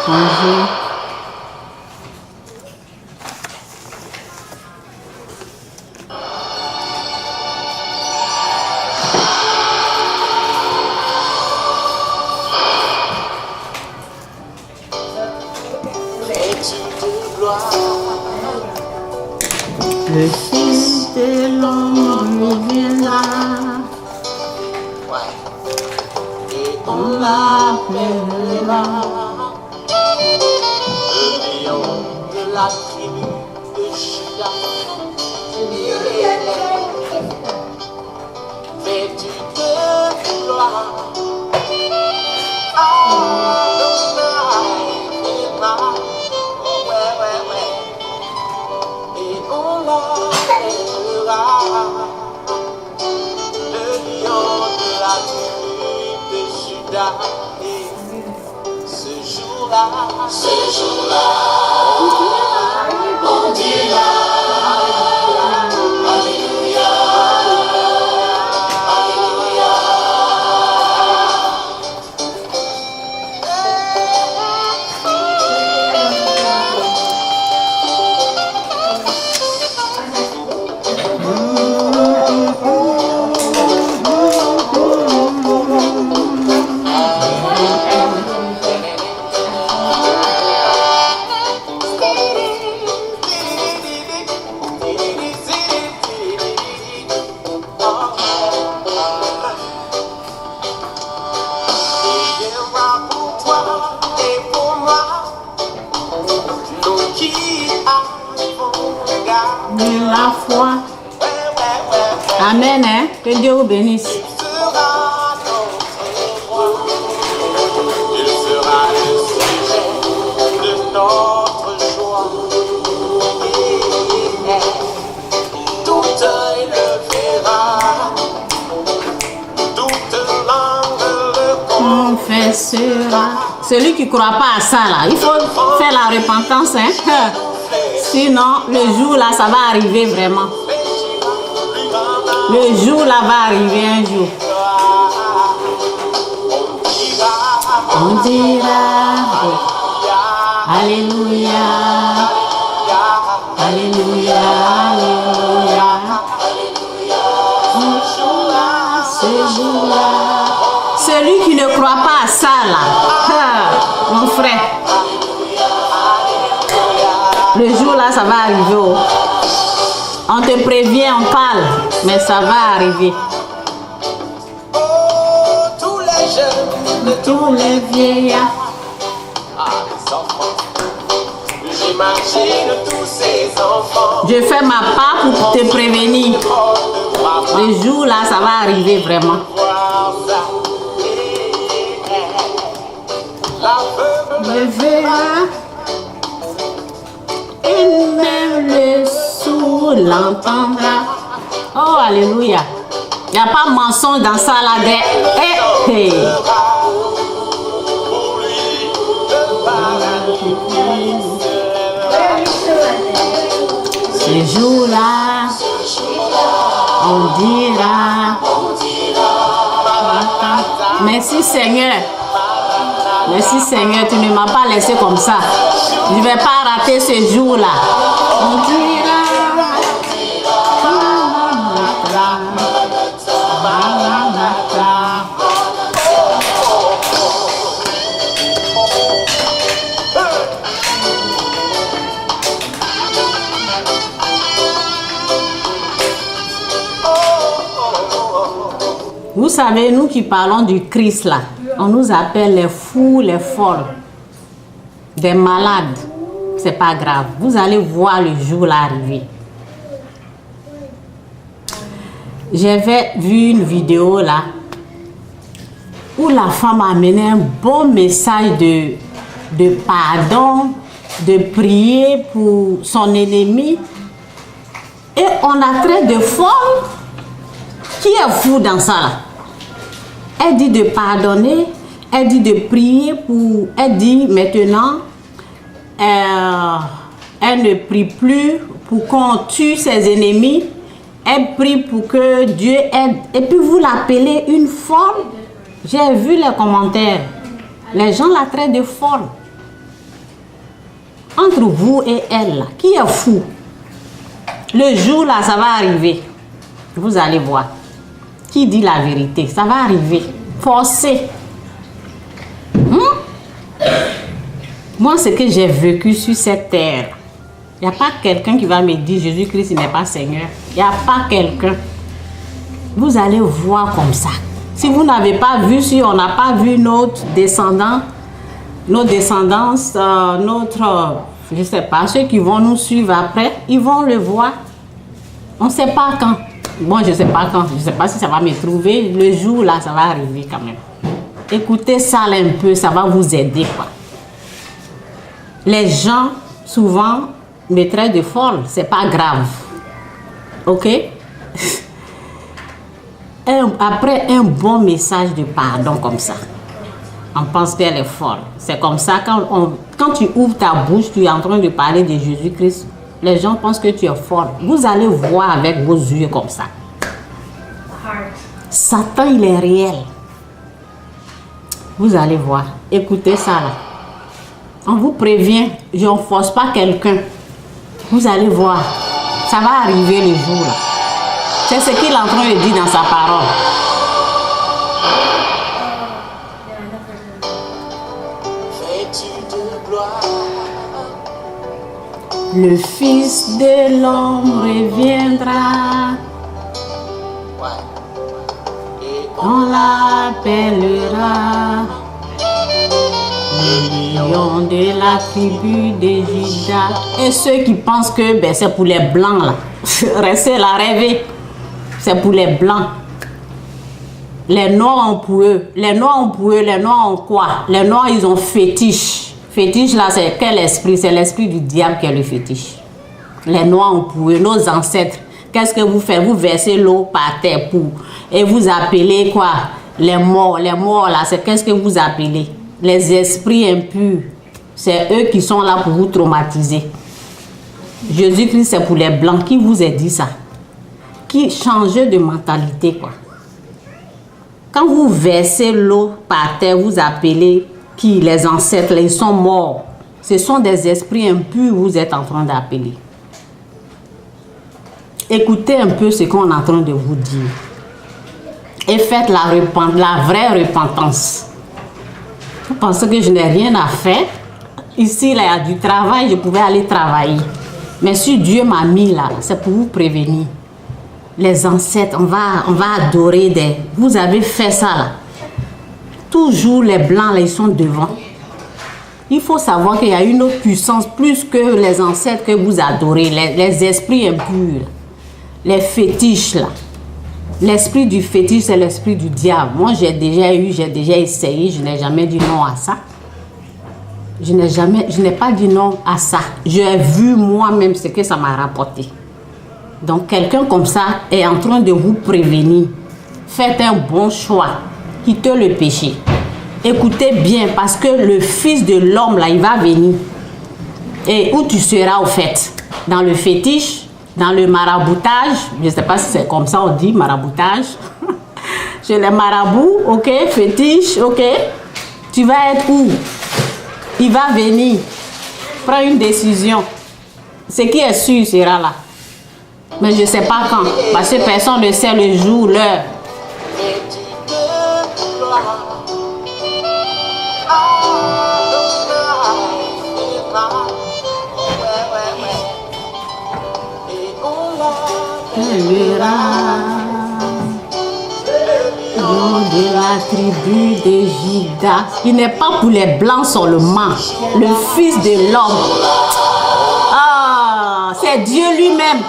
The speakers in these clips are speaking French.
Bonjour. Le Fils de l'homme reviendra et on l'appellera le lion de la tribu de Juda. Vêtu de gloire, ce jour-là, on dira Alléluia, Alléluia. La foi. Amen, hein? Que Dieu vous bénisse. Il sera le sujet de notre joie. Tout œil le verra, toute langue le confessera. Celui qui ne croit pas à ça, là, il faut faire la repentance, hein? Sinon, le jour là, ça va arriver vraiment. Le jour là va arriver un jour. On dira Alléluia, Alléluia, Alléluia. Ce jour-là, celui qui ne croit pas à ça là, mon frère. Le jour là, ça va arriver. Oh. On te prévient, on parle, mais ça va arriver. Oh, tous les jeunes, tous les vieillards. Les enfants. J'imagine tous ces enfants. Je fais ma part pour te prévenir. Le jour là, ça va arriver vraiment. Le verra. Et même le sourd l'entendra. Oh, alléluia. Il n'y a pas de mensonge dans ça là. Ce jour-là, on dira. Merci Seigneur. Merci Seigneur, tu ne m'as pas laissé comme ça. Je ne vais pas rater ce jour-là. On dira. Vous savez, nous qui parlons du Christ là, on nous appelle les fous, les folles, des malades. C'est pas grave. Vous allez voir le jour là arriver. J'avais vu une vidéo là où la femme a amené un bon message de pardon, de prier pour son ennemi. Et on la traite de folle. Qui est fou dans ça là? Elle dit de pardonner, elle dit de prier pour... Elle dit maintenant, elle ne prie plus pour qu'on tue ses ennemis. Elle prie pour que Dieu aide. Et puis vous l'appelez une folle. J'ai vu les commentaires. Les gens la traitent de folle. Entre vous et elle, là, qui est fou? Le jour là, ça va arriver. Vous allez voir. Qui dit la vérité? Ça va arriver. Forcé. Moi, ce que j'ai vécu sur cette terre, il n'y a pas quelqu'un qui va me dire Jésus-Christ n'est pas Seigneur. Il n'y a pas quelqu'un. Vous allez voir comme ça. Si vous n'avez pas vu, si on n'a pas vu notre descendant, nos descendances, je ne sais pas, ceux qui vont nous suivre après, ils vont le voir. On ne sait pas quand. Bon, je ne sais pas quand. Je ne sais pas si ça va me trouver. Le jour là, ça va arriver quand même. Écoutez ça là un peu, ça va vous aider, quoi. Les gens, souvent, me traitent de folle. C'est pas grave. Ok? Après un bon message de pardon comme ça, on pense qu'elle est folle. C'est comme ça, quand tu ouvres ta bouche, tu es en train de parler de Jésus-Christ, les gens pensent que tu es folle. Vous allez voir avec vos yeux comme ça. Satan, il est réel. Vous allez voir. Écoutez ça là. On vous prévient, je ne force pas quelqu'un. Vous allez voir. Ça va arriver le jour là. C'est ce qu'il est en train de dire dans sa parole. Le Fils de l'homme reviendra. On l'appellera le lion de la tribu de Juda. Et ceux qui pensent que c'est pour les blancs là, restez là, rêvez. C'est pour les blancs. Les noirs ont pour eux. Les noirs ont pour eux. Les noirs ont quoi? Les noirs, ils ont fétiche. Fétiche là, c'est quel esprit? C'est l'esprit du diable qui est le fétiche. Les noirs ont pour eux. Nos ancêtres. Qu'est-ce que vous faites? Vous versez l'eau par terre pour. Et vous appelez quoi? Les morts. Les morts là, c'est qu'est-ce que vous appelez? Les esprits impurs. C'est eux qui sont là pour vous traumatiser. Jésus-Christ, c'est pour les blancs. Qui vous a dit ça? Qui change de mentalité, quoi. Quand vous versez l'eau par terre, vous appelez qui? Les ancêtres, ils sont morts. Ce sont des esprits impurs que vous êtes en train d'appeler. Écoutez un peu ce qu'on est en train de vous dire. Et faites la vraie repentance. Vous pensez que je n'ai rien à faire? Ici, là, il y a du travail, je pouvais aller travailler. Mais si Dieu m'a mis là, c'est pour vous prévenir. Les ancêtres, on va adorer des... Vous avez fait ça là. Toujours les blancs là, ils sont devant. Il faut savoir qu'il y a une autre puissance plus que les ancêtres que vous adorez. Les esprits impurs. Les fétiches là. L'esprit du fétiche, c'est l'esprit du diable. Moi, j'ai déjà essayé. Je n'ai jamais dit non à ça. Je n'ai pas dit non à ça. J'ai vu moi-même ce que ça m'a rapporté. Donc, quelqu'un comme ça est en train de vous prévenir. Faites un bon choix. Quittez le péché. Écoutez bien, parce que le Fils de l'homme, là, il va venir. Et où tu seras, au fait? Dans le fétiche, dans le maraboutage. Je ne sais pas si c'est comme ça on dit, maraboutage. Chez les marabouts, ok? Fétiche, ok? Tu vas être où? Il va venir. Prends une décision. Ce qui est sûr sera là. Mais je ne sais pas quand, parce que personne ne sait le jour, l'heure. De la tribu de Juda. Il n'est pas pour les blancs seulement. Le Fils de l'homme. Ah, c'est Dieu lui-même.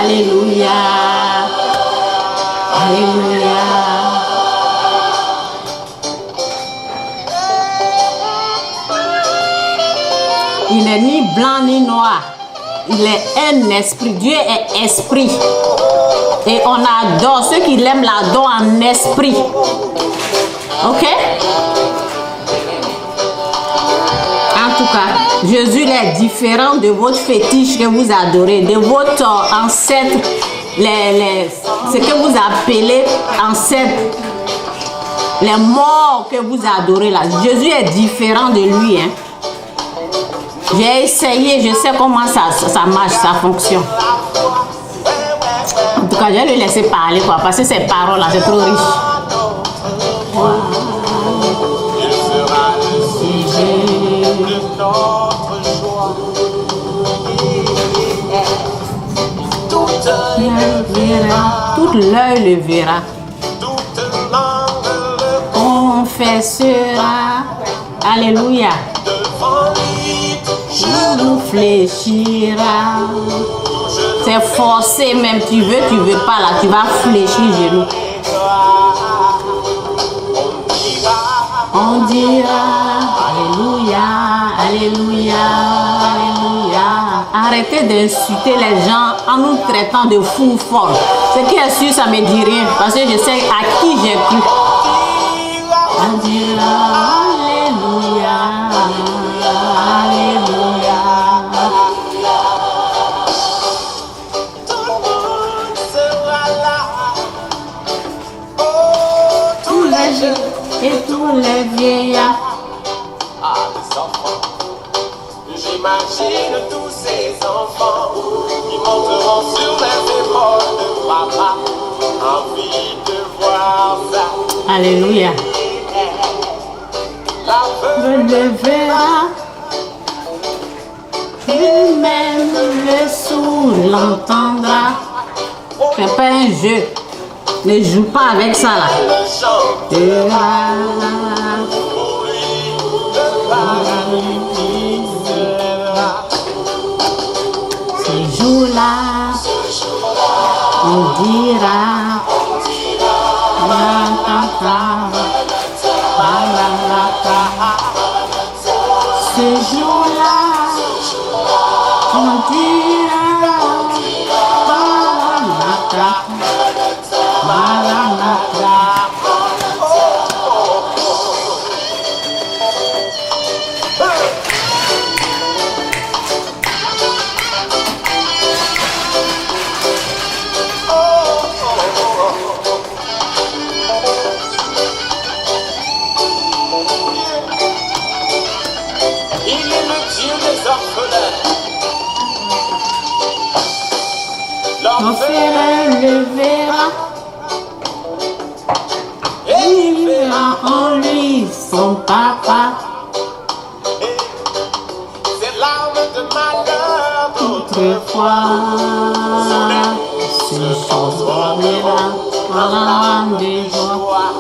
Alléluia. Alléluia. Il n'est ni blanc ni noir. Il est un esprit. Dieu est esprit. Et on adore. Ceux qui l'aiment l'adorent en esprit. Ok? En tout cas, Jésus est différent de votre fétiche que vous adorez, de votre ancêtre, ce que vous appelez ancêtre, les morts que vous adorez là. Jésus est différent de lui. Hein? J'ai essayé, je sais comment ça marche, ça fonctionne. En tout cas, je vais le laisser parler, quoi, parce que ces paroles-là, c'est trop riche. Tout l'œil le verra. Confessera. Alléluia. Nous fléchira. C'est forcé même. Tu veux pas là. Tu vas fléchir genou. On dira Alléluia, Alléluia, Alléluia. Arrêtez d'insulter les gens en nous traitant de fous folles. Ce qui est sûr, ça me dit rien. Parce que je sais à qui j'ai cru. On dira Alléluia, Alléluia. Tous les jeunes et tous les vieillards. Ah, les enfants. J'imagine tous ces enfants qui monteront sur les épaules de papa. Envie de voir ça. Alléluia. Le verra. Lui-même le sourd l'entendra. C'est pas un jeu. Ne joue pas avec ça là. Ce jour-là, on dira, ce jour-là, on dira, l'orphelin le verra, et il verra en lui son papa. Ces larmes de malheur Autrefois, se transformera en larmes de joie.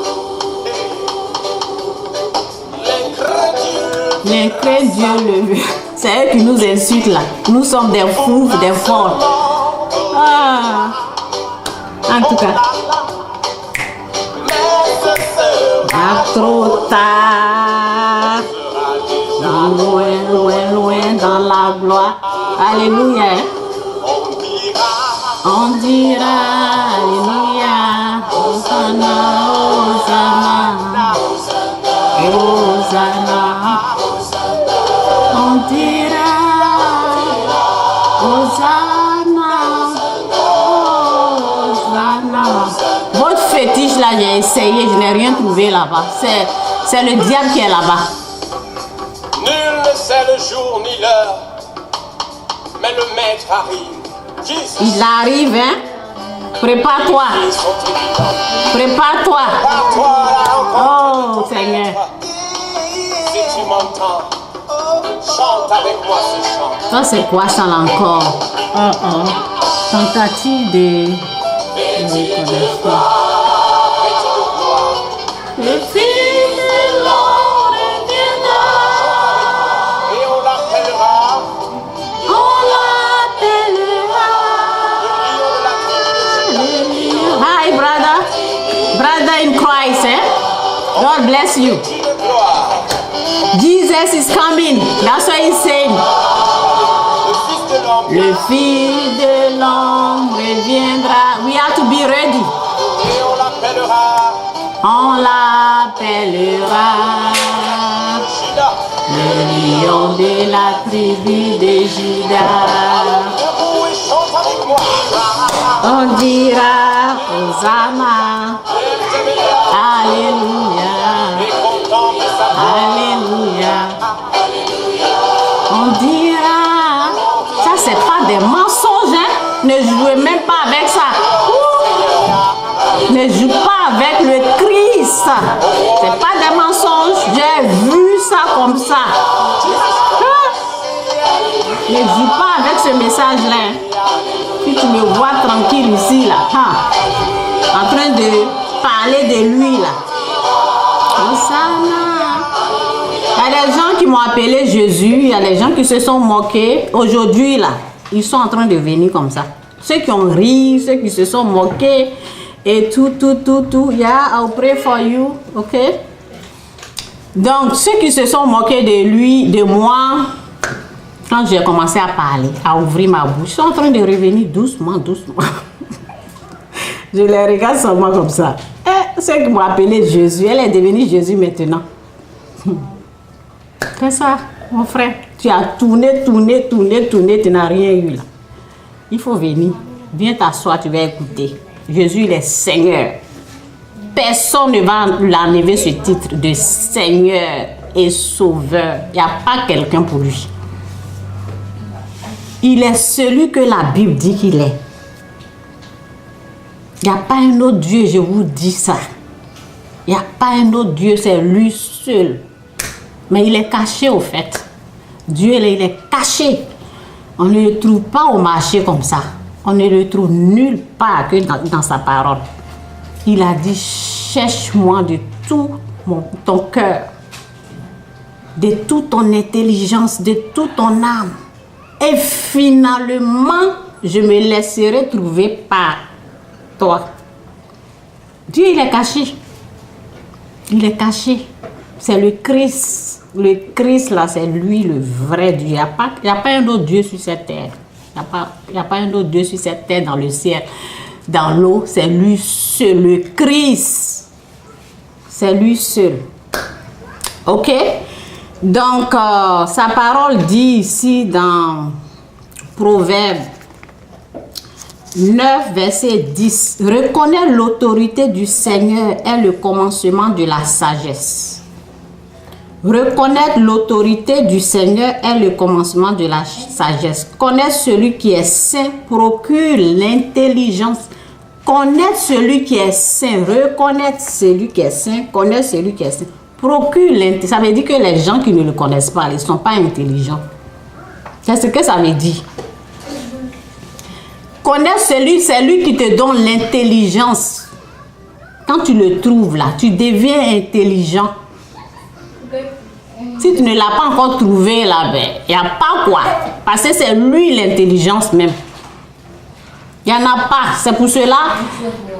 Les crédieux le verra. C'est eux qui nous insultent là. Nous sommes des fous, des folles. Ah. En tout cas, trop tard, loin, loin, loin dans la gloire. Alléluia. On dira Alléluia. Hosanna, Hosanna, Hosanna. On dira Hosanna. Votre fétiche là, j'ai essayé, je n'ai rien trouvé là-bas. C'est le diable qui est là-bas. Nul ne sait le jour ni l'heure, mais le maître arrive. Jesus. Il arrive, hein? Prépare-toi. Prépare-toi. Oh, Seigneur. Si tu m'entends, chante avec moi ce chant. Ça, c'est quoi ça là encore? Tentative de... Le fils de l'homme reviendra. Et on l'appellera. On l'appellera. Hi, brother. Brother in Christ, eh? God bless you. Jesus is coming. That's what he's saying. Le Fils de l'homme reviendra. We have to be ready. Et on l'appellera. On l'appellera le lion de la tribu de Judas. Debout et chante avec moi. On dira Hosanna. Alléluia. Et contemple sa gloire. Alléluia. On dira des mensonges, hein. Ne jouez même pas avec ça. Ne joue pas avec le Christ. C'est pas des mensonges. J'ai vu ça comme ça. Ne joue pas avec ce message-là. Si tu me vois tranquille ici, là, en train de parler de lui, là. Comme ça, là. Il y a des gens qui m'ont appelé Jésus. Il y a des gens qui se sont moqués. Aujourd'hui, là, ils sont en train de venir comme ça. Ceux qui ont ri, ceux qui se sont moqués. Et tout. Yeah, I'll pray for you. Ok? Donc, ceux qui se sont moqués de lui, de moi, quand j'ai commencé à parler, à ouvrir ma bouche, ils sont en train de revenir doucement. Je les regarde seulement comme ça. Et ceux qui m'ont appelé Jésus, elle est devenue Jésus maintenant. C'est ça, mon frère. Tu as tourné, tu n'as rien eu là. Il faut venir. Viens t'asseoir, tu vas écouter. Jésus, il est Seigneur. Personne ne va l'enlever ce titre de Seigneur et Sauveur. Il n'y a pas quelqu'un pour lui. Il est celui que la Bible dit qu'il est. Il n'y a pas un autre Dieu, je vous dis ça. Il n'y a pas un autre Dieu, c'est lui seul. Mais il est caché au fait. Dieu, il est caché. On ne le trouve pas au marché comme ça. On ne le trouve nulle part que dans sa parole. Il a dit, cherche-moi de tout ton cœur, de toute ton intelligence, de toute ton âme. Et finalement, je me laisserai trouver par toi. Dieu, il est caché. Il est caché. C'est le Christ. Le Christ, là, c'est lui le vrai Dieu. Il n'y a pas un autre Dieu sur cette terre. Il n'y a pas un autre Dieu sur cette terre, dans le ciel, dans l'eau. C'est lui seul, le Christ. C'est lui seul. Ok? Donc, sa parole dit ici dans Proverbe 9, verset 10. Reconnaître l'autorité du Seigneur est le commencement de la sagesse. Reconnaître l'autorité du Seigneur est le commencement de la sagesse. Connaître celui qui est saint procure l'intelligence. Connaître celui qui est saint, reconnaître celui qui est saint, connaître celui qui est saint, procure l'intelligence. Ça veut dire que les gens qui ne le connaissent pas, ils ne sont pas intelligents. C'est ce que ça veut dire. Connaître celui, c'est lui qui te donne l'intelligence. Quand tu le trouves là, tu deviens intelligent. Si tu ne l'as pas encore trouvé là, ben, il n'y a pas quoi. Parce que c'est lui l'intelligence même. Il n'y en a pas. C'est pour cela,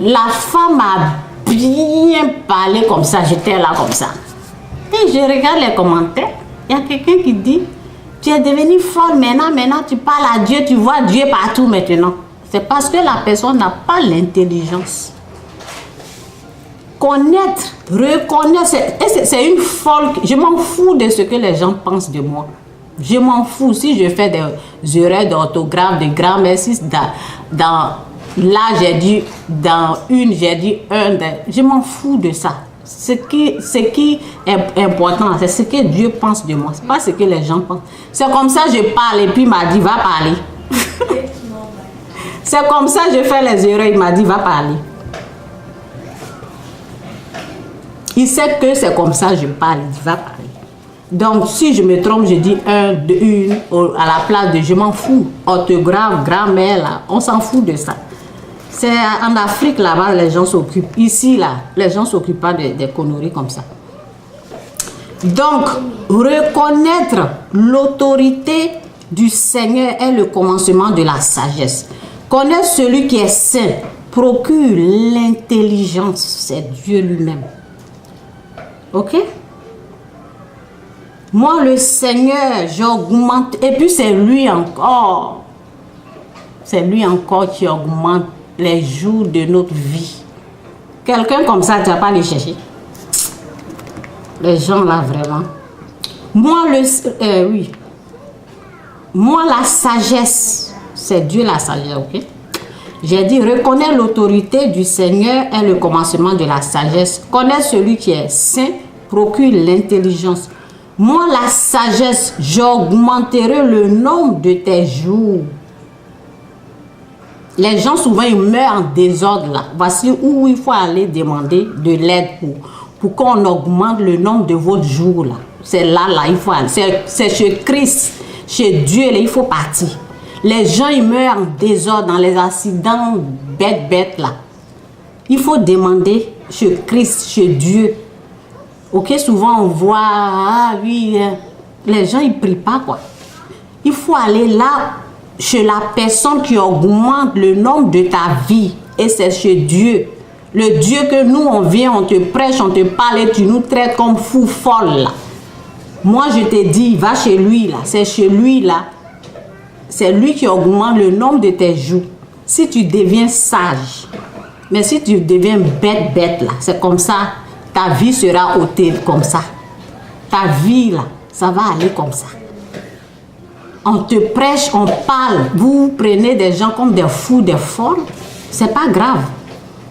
la femme a bien parlé comme ça. J'étais là comme ça. Et je regarde les commentaires. Il y a quelqu'un qui dit, tu es devenu folle maintenant tu parles à Dieu, tu vois Dieu partout maintenant. C'est parce que la personne n'a pas l'intelligence. Connaître, reconnaître, c'est une folle. Je m'en fous de ce que les gens pensent de moi. Je m'en fous. Si je fais des erreurs d'orthographe, de grammaire, si là j'ai dit dans une, j'ai dit un, je m'en fous de ça. Ce qui est important, c'est ce que Dieu pense de moi. C'est pas ce que les gens pensent. C'est comme ça je parle et puis il m'a dit va parler. C'est comme ça je fais les erreurs, il m'a dit va parler. Il sait que c'est comme ça je parle, il dit va parler. Donc si je me trompe, je dis un, deux, une à la place de je m'en fous. Orthographe, grammaire, là, on s'en fout de ça. C'est en Afrique là-bas, les gens s'occupent. Ici, là, les gens ne s'occupent pas des conneries comme ça. Donc, reconnaître l'autorité du Seigneur est le commencement de la sagesse. Connaître celui qui est saint procure l'intelligence. C'est Dieu lui-même. Ok? Moi, le Seigneur, j'augmente. Et puis, c'est lui encore. C'est lui encore qui augmente les jours de notre vie. Quelqu'un comme ça, tu vas pas les chercher. Les gens là, vraiment. Moi, oui. Moi, la sagesse, c'est Dieu la sagesse, ok? J'ai dit, reconnaître l'autorité du Seigneur est le commencement de la sagesse. Connaître celui qui est saint procure l'intelligence. Moi, la sagesse, j'augmenterai le nombre de tes jours. Les gens souvent ils meurent en désordre là. Voici où il faut aller demander de l'aide pour qu'on augmente le nombre de votre jours là. C'est là il faut aller. C'est chez Christ, chez Dieu là, il faut partir. Les gens ils meurent en désordre dans les accidents bêtes là. Il faut demander chez Christ, chez Dieu. Ok, souvent on voit, ah oui, les gens ils prient pas quoi. Il faut aller là, chez la personne qui augmente le nombre de ta vie. Et c'est chez Dieu. Le Dieu que nous on vient, on te prêche, on te parle et tu nous traites comme fou folle là. Moi je te dis, va chez lui là, c'est chez lui là. C'est lui qui augmente le nombre de tes jours. Si tu deviens sage, mais si tu deviens bête là, c'est comme ça, ta vie sera ôtée comme ça. Ta vie là, ça va aller comme ça. On te prêche, on parle, vous prenez des gens comme des fous, des folles, c'est pas grave.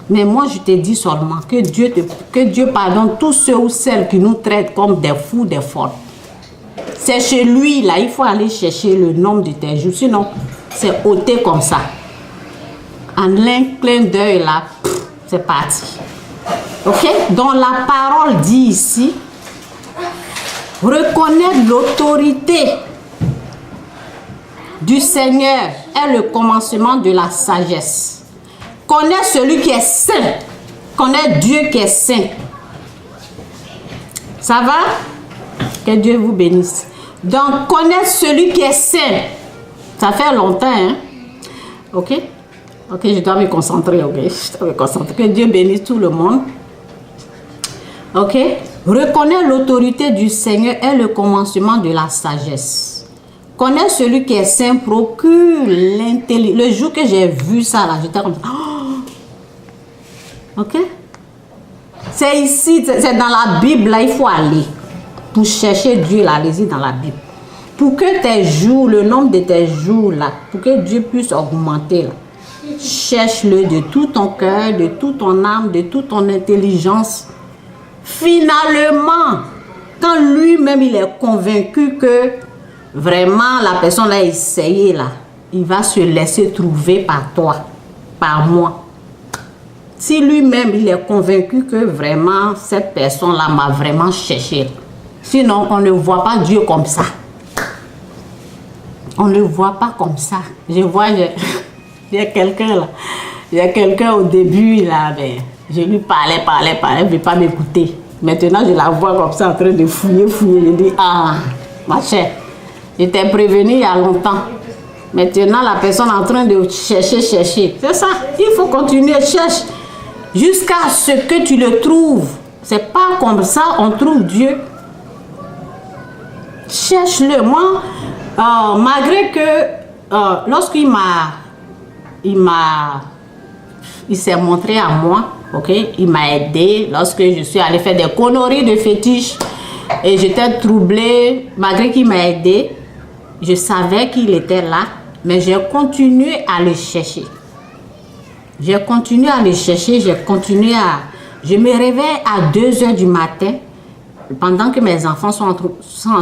Mais moi je te dis seulement que Dieu pardonne tous ceux ou celles qui nous traitent comme des fous, des folles. C'est chez lui là, il faut aller chercher le nombre de tes jours, sinon c'est ôté comme ça. En un clin d'œil là, c'est parti. Ok? Donc la parole dit ici, reconnaître l'autorité du Seigneur est le commencement de la sagesse. Connaître celui qui est saint, connaître Dieu qui est saint. Ça va? Que Dieu vous bénisse. Donc connaître celui qui est saint, ça fait longtemps, hein? Ok? Ok, je dois me concentrer, ok? Je dois me concentrer. Que Dieu bénisse tout le monde. Ok? Reconnaître l'autorité du Seigneur est le commencement de la sagesse. Connaître celui qui est saint procure l'intelligence. Le jour que j'ai vu ça, là, j'étais comme ça. Oh! Ok? C'est ici, c'est dans la Bible, là, il faut aller. Pour chercher Dieu, là, allez-y dans la Bible. Pour que tes jours, le nombre de tes jours, là, pour que Dieu puisse augmenter, là, cherche-le de tout ton cœur, de toute ton âme, de toute ton intelligence. Finalement, quand lui-même il est convaincu que vraiment la personne a essayé là, il va se laisser trouver par toi, par moi. Si lui-même il est convaincu que vraiment cette personne-là m'a vraiment cherché. Sinon, on ne voit pas Dieu comme ça. On ne le voit pas comme ça. Je vois, il y a quelqu'un là. Il y a quelqu'un au début là, mais je lui parlais, il ne veut pas m'écouter. Maintenant, je la vois comme ça en train de fouiller. Je dis, ah, ma chère, je t'ai prévenu il y a longtemps. Maintenant, la personne est en train de chercher. C'est ça, il faut continuer, cherche jusqu'à ce que tu le trouves. C'est pas comme ça, on trouve Dieu. Cherche-le. Moi, malgré que lorsqu'il s'est montré à moi, ok, il m'a aidé lorsque je suis allée faire des conneries de fétiche et j'étais troublée. Malgré qu'il m'a aidé, je savais qu'il était là, mais j'ai continué à le chercher. Je me réveille à 2 h du matin. Pendant que mes enfants sont en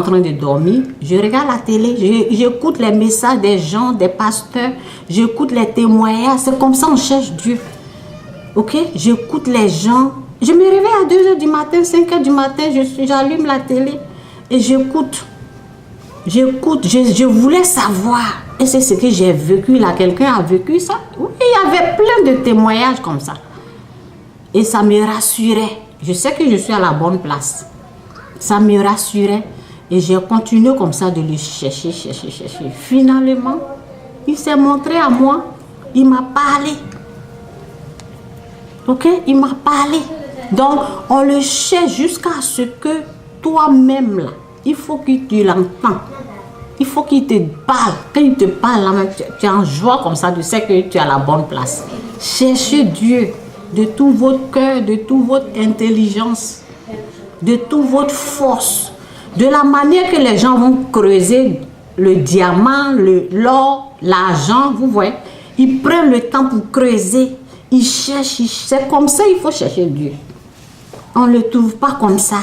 train de dormir, je regarde la télé, j'écoute les messages des gens, des pasteurs, j'écoute les témoignages. C'est comme ça on cherche Dieu. Ok? J'écoute les gens. Je me réveille à 2 h du matin, 5 h du matin, j'allume la télé et j'écoute. Je voulais savoir. Et c'est ce que j'ai vécu là. Quelqu'un a vécu ça. Oui, il y avait plein de témoignages comme ça. Et ça me rassurait. Je sais que je suis à la bonne place. Ça me rassurait. Et j'ai continué comme ça de le chercher. Finalement, il s'est montré à moi. Il m'a parlé. Ok? Il m'a parlé. Donc, on le cherche jusqu'à ce que toi-même, là, il faut que tu l'entends. Il faut qu'il te parle. Quand il te parle, là, tu es en joie comme ça. Tu sais que tu es à la bonne place. Cherchez Dieu de tout votre cœur, de toute votre intelligence, de toute votre force, de la manière que les gens vont creuser le diamant, l'or, l'argent, vous voyez, ils prennent le temps pour creuser, ils cherchent, c'est comme ça il faut chercher Dieu. On ne le trouve pas comme ça.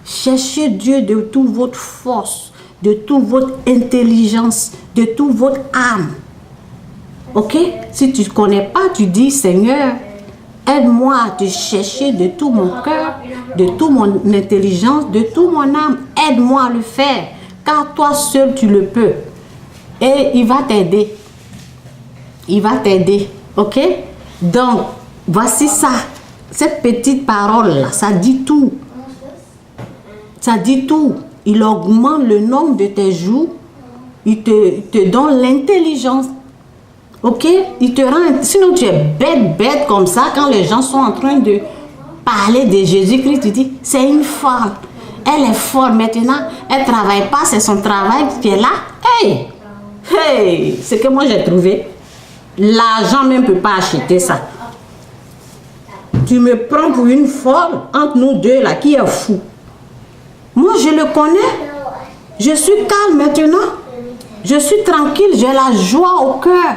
Cherchez Dieu de toute votre force, de toute votre intelligence, de toute votre âme. Ok? Si tu ne connais pas, tu dis, Seigneur, aide-moi à te chercher de tout mon cœur, de toute mon intelligence, de toute mon âme. Aide-moi à le faire, car toi seul tu le peux. Et il va t'aider. Il va t'aider. Ok? Donc, voici ça. Cette petite parole-là, ça dit tout. Ça dit tout. Il augmente le nombre de tes jours. Il te donne l'intelligence. Ok? Il te rend... Sinon, tu es bête comme ça. Quand les gens sont en train de parler de Jésus-Christ, tu dis, c'est une folle. Elle est folle maintenant. Elle ne travaille pas, c'est son travail qui est là. Hey! Hey! C'est que moi j'ai trouvé. L'argent même ne peut pas acheter ça. Tu me prends pour une folle entre nous deux là, qui est fou. Moi, je le connais. Je suis calme maintenant. Je suis tranquille. J'ai la joie au cœur.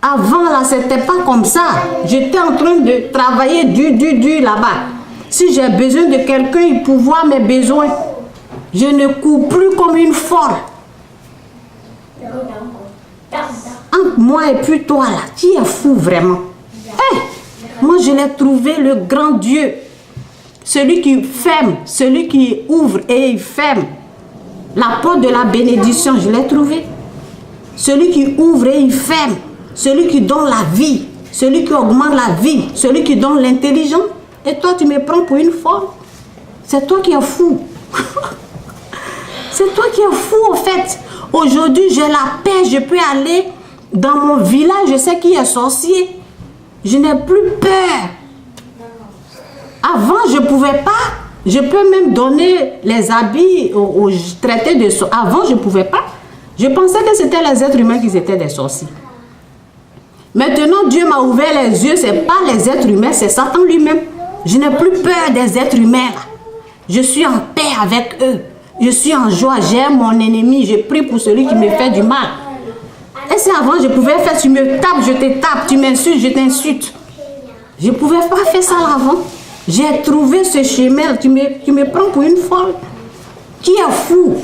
Avant, là, c'était pas comme ça. J'étais en train de travailler dur là-bas. Si j'ai besoin de quelqu'un, il peut voir mes besoins. Je ne cours plus comme une folle. Entre moi et puis toi, là, qui est fou vraiment? Hey, moi, je l'ai trouvé le grand Dieu. Celui qui ferme, celui qui ouvre et il ferme. La porte de la bénédiction, je l'ai trouvé. Celui qui ouvre et il ferme. Celui qui donne la vie. Celui qui augmente la vie. Celui qui donne l'intelligence. Et toi, tu me prends pour une folle. C'est toi qui es fou. C'est toi qui es fou, en fait. Aujourd'hui, j'ai la paix. Je peux aller dans mon village. Je sais qui est sorcier. Je n'ai plus peur. Avant, je ne pouvais pas. Je peux même donner les habits aux traités de sorciers. Avant, je ne pouvais pas. Je pensais que c'était les êtres humains qui étaient des sorciers. Maintenant, Dieu m'a ouvert les yeux. Ce n'est pas les êtres humains, c'est Satan lui-même. Je n'ai plus peur des êtres humains. Je suis en paix avec eux. Je suis en joie. J'aime mon ennemi. Je prie pour celui qui me fait du mal. Et c'est avant, je pouvais faire, tu me tapes, je te tape. Tu m'insultes, je t'insulte. Je ne pouvais pas faire ça avant. J'ai trouvé ce chemin. Tu me prends pour une folle. Qui est fou?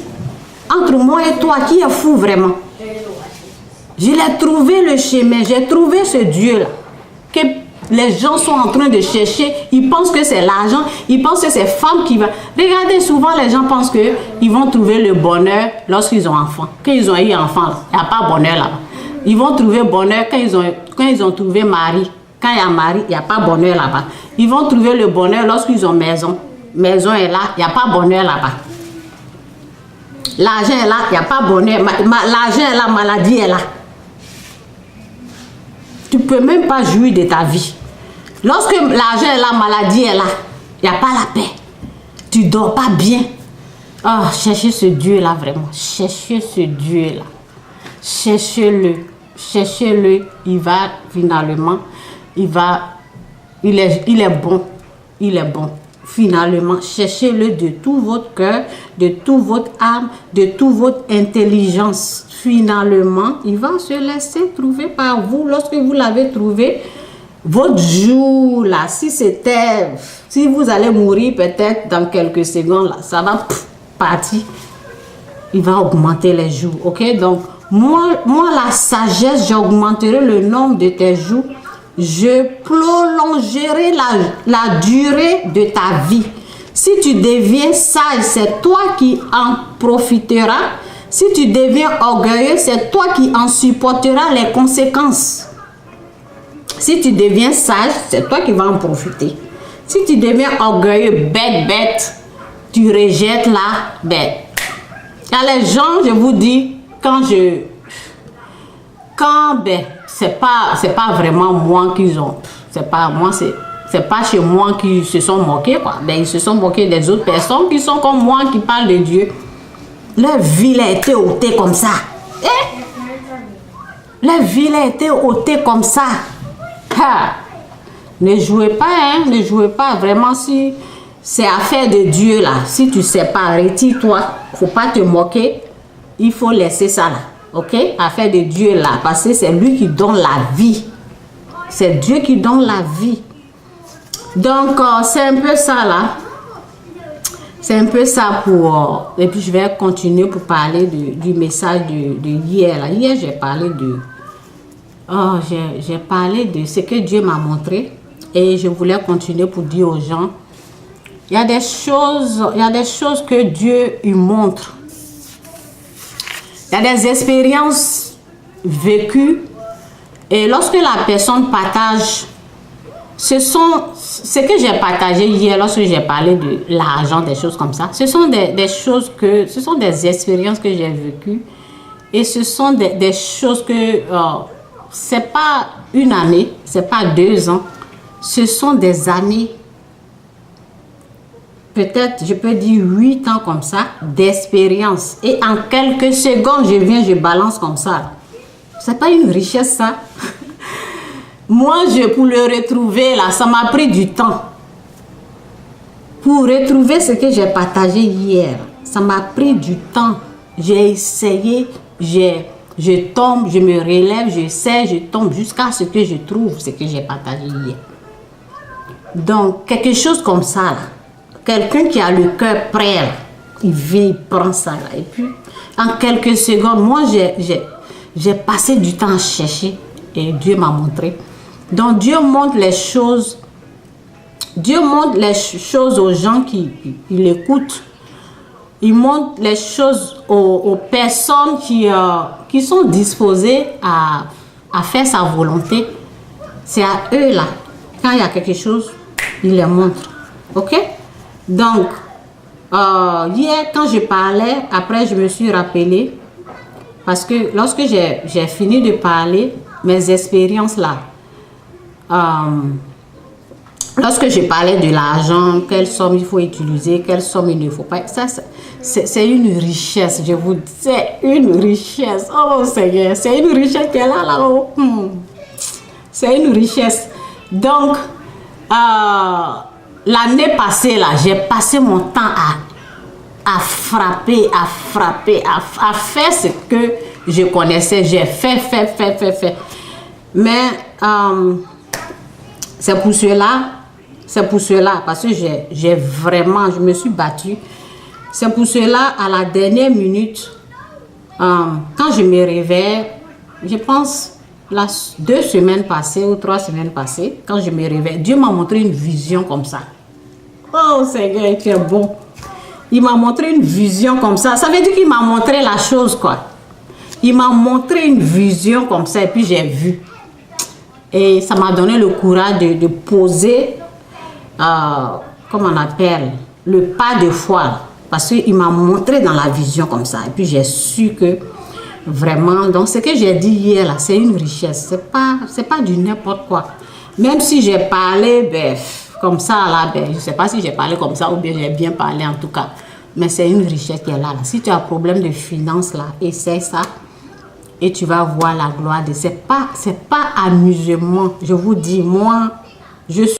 Entre moi et toi, qui est fou vraiment? Je l'ai trouvé le chemin. J'ai trouvé ce Dieu-là. Que les gens sont en train de chercher. Ils pensent que c'est l'argent. Ils pensent que c'est femmes qui vont... Regardez, souvent les gens pensent qu'ils vont trouver le bonheur lorsqu'ils ont enfant. Quand ils ont eu enfant, il n'y a pas bonheur là-bas. Ils vont trouver bonheur quand ils ont trouvé mari. Quand il y a mari, il n'y a pas bonheur là-bas. Ils vont trouver le bonheur lorsqu'ils ont maison. Maison est là, il n'y a pas bonheur là-bas. L'argent est là, il n'y a pas bonheur. L'argent est là, maladie est là. Tu ne peux même pas jouir de ta vie. Lorsque l'argent est là, maladie est là, il n'y a pas la paix. Tu ne dors pas bien. Oh, cherchez ce Dieu-là vraiment. Cherchez ce Dieu-là. Cherchez-le. Cherchez-le. Il va finalement, il est bon. Il est bon. Finalement, cherchez-le de tout votre cœur, de toute votre âme, de toute votre intelligence. Finalement, il va se laisser trouver par vous. Lorsque vous l'avez trouvé, votre jour là, si vous allez mourir peut-être dans quelques secondes là, ça va partir. Il va augmenter les jours, ok? Donc, moi la sagesse, j'augmenterai le nombre de tes jours. Je prolongerai la durée de ta vie. Si tu deviens sage, c'est toi qui en profiteras. Si tu deviens orgueilleux, c'est toi qui en supporteras les conséquences. Si tu deviens sage, c'est toi qui vas en profiter. Si tu deviens orgueilleux, bête, tu rejettes la bête. Il y a les gens, je vous dis, c'est pas vraiment moi qu'ils ont. C'est pas moi, c'est pas chez moi qu'ils se sont moqués, quoi. Ben, ils se sont moqués des autres personnes qui sont comme moi, qui parlent de Dieu. Leur vie a été ôtée comme ça. Leur vie a été ôtée comme ça. Ha. Ne jouez pas, hein. Ne jouez pas. Vraiment, si c'est affaire de Dieu, là. Si tu sais pas, retire-toi. Faut pas te moquer. Il faut laisser ça, là. Ok? Affaire de Dieu, là. Parce que c'est lui qui donne la vie. C'est Dieu qui donne la vie. Donc, c'est un peu ça, là. C'est un peu ça pour... et puis, je vais continuer pour parler du message de hier. Là. Hier, j'ai parlé Oh, j'ai parlé de ce que Dieu m'a montré et je voulais continuer pour dire aux gens, il y a des choses que Dieu il montre. Il y a des expériences vécues et lorsque la personne partage, ce que j'ai partagé hier lorsque j'ai parlé de l'argent, des choses comme ça, ce sont ce sont des expériences que j'ai vécues et ce sont des choses que c'est pas une année, c'est pas 2 ans, ce sont des années, peut-être je peux dire 8 ans comme ça d'expérience et en quelques secondes je balance comme ça. C'est pas une richesse ça. Moi, pour le retrouver, là, ça m'a pris du temps. Pour retrouver ce que j'ai partagé hier, ça m'a pris du temps. J'ai essayé, je tombe, je me relève, j'essaie, je tombe jusqu'à ce que je trouve ce que j'ai partagé hier. Donc, quelque chose comme ça, là, quelqu'un qui a le cœur prêt, là, il vient, il prend ça, là, et puis, en quelques secondes, moi, j'ai passé du temps à chercher et Dieu m'a montré. Donc Dieu montre les choses. Dieu montre les choses aux gens qui l'écoutent. Il montre les choses aux personnes qui sont disposées à faire sa volonté. C'est à eux là. Quand il y a quelque chose, il les montre. Ok? Donc, hier quand je parlais, après je me suis rappelé. Parce que lorsque j'ai fini de parler, mes expériences là, lorsque je parlais de l'argent, quelle somme il faut utiliser, quelle somme il ne faut pas, ça c'est une richesse, je vous dis, c'est une richesse. Oh Seigneur, c'est une richesse qui est là, là-haut. C'est une richesse. Donc, l'année passée là, j'ai passé mon temps à frapper, à faire ce que je connaissais. J'ai fait. Mais c'est pour cela, parce que je me suis battue. C'est pour cela, à la dernière minute, quand je me réveille, je pense, 2 semaines passées ou 3 semaines passées, quand je me réveille, Dieu m'a montré une vision comme ça. Oh Seigneur, tu es bon. Il m'a montré une vision comme ça. Ça veut dire qu'il m'a montré la chose, quoi. Il m'a montré une vision comme ça et puis j'ai vu. Et ça m'a donné le courage de poser, comment on appelle, le pas de foi. Parce qu'il m'a montré dans la vision comme ça. Et puis j'ai su que vraiment, donc ce que j'ai dit hier là, c'est une richesse. C'est pas du n'importe quoi. Même si j'ai parlé, comme ça là, je ne sais pas si j'ai parlé comme ça ou bien j'ai bien parlé en tout cas. Mais c'est une richesse qui est là. Si tu as un problème de finances là, essaie ça. Et tu vas voir la gloire de... C'est pas amusement. Je vous dis, moi, je suis...